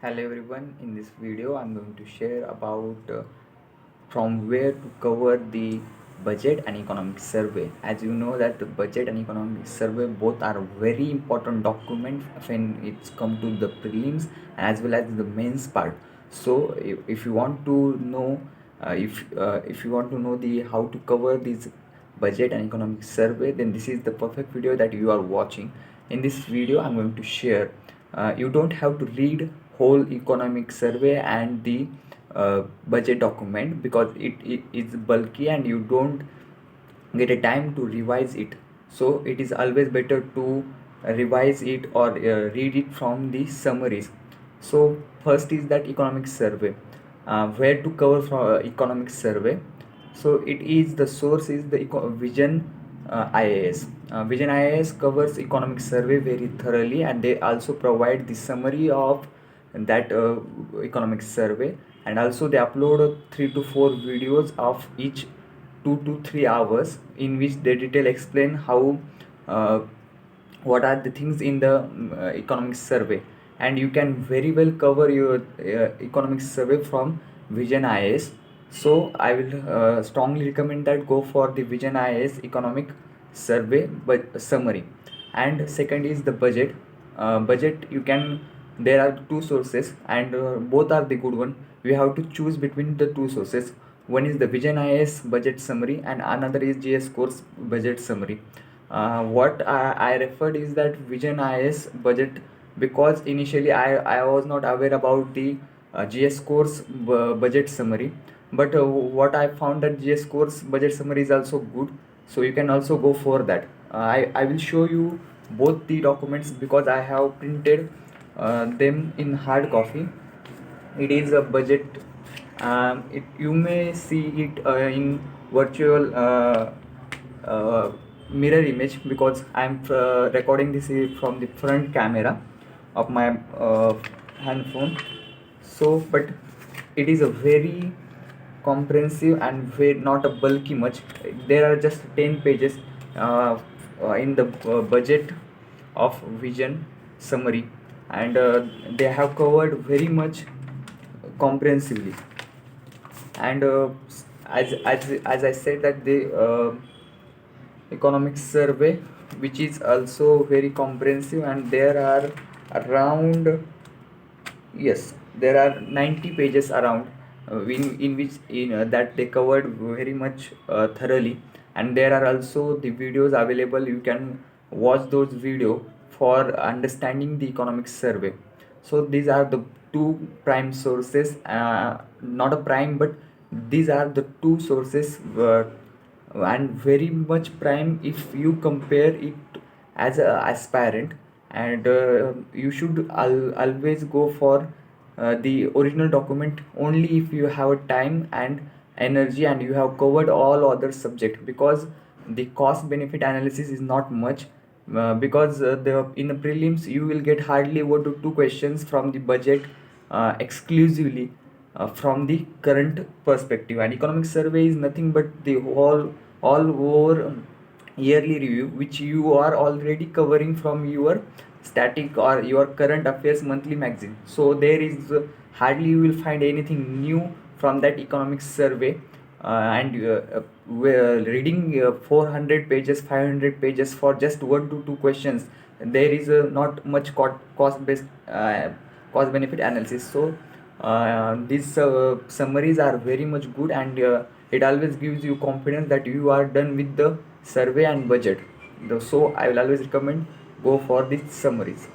Hello everyone, in this video I'm going to share about from where to cover the budget and economic survey. As you know that the budget and economic survey both are very important document when it's come to the prelims as well as the mains part. So if you want to know if you want to know the how to cover this budget and economic survey, then this is the perfect video that you are watching. In this video I'm going to share, you don't have to read whole economic survey and the budget document because it is bulky and you don't get a time to revise it. So it is always better to revise it or read it from the summaries. So first is that economic survey. Where to cover from economic survey? So it is the source is the vision IAS. Vision IAS covers economic survey very thoroughly, and they also provide the summary of that economic survey, and also they upload 3 to 4 videos of each 2 to 3 hours in which they detail explain how uh, what are the things in the economic survey, and you can very well cover your economic survey from vision IAS. So I will strongly recommend that go for the vision IAS economic survey but summary. And second is the budget. Budget, you can, there are two sources, and both are the good one. We have to choose between the two sources. One is the vision IAS budget summary and another is GS course budget summary. What I referred is that vision IAS budget because initially I was not aware about the GS course budget summary, but what I found that GS course budget summary is also good, so you can also go for that. I will show you both the documents because I have printed them in hard copy. It is a budget. You may see it in virtual mirror image because I'm recording this from the front camera of my handphone. So but it is a very comprehensive and very not a bulky much. There are just 10 pages in the budget of vision summary, and they have covered very much comprehensively. And as I said that the economic survey, which is also very comprehensive, and there are around, yes, there are 90 pages around, in which that they covered very much thoroughly. And there are also the videos available, you can watch those video for understanding the economic survey. So these are the two prime sources, not a prime, but these are the two sources, and very much prime if you compare it as a aspirant. And you should always go for the original document only if you have time and energy and you have covered all other subject, because the cost benefit analysis is not much, because the in the prelims you will get hardly 1 to 2 questions from the budget exclusively from the current perspective. And economic survey is nothing but the all over yearly review which you are already covering from your static or your current affairs monthly magazine. So there is hardly you will find anything new from that economic survey. And we're reading 400 pages 500 pages for just 1 to 2 questions, there is not much cost based cost benefit analysis. So these summaries are very much good, and it always gives you confidence that you are done with the survey and budget. So I will always recommend go for these summaries.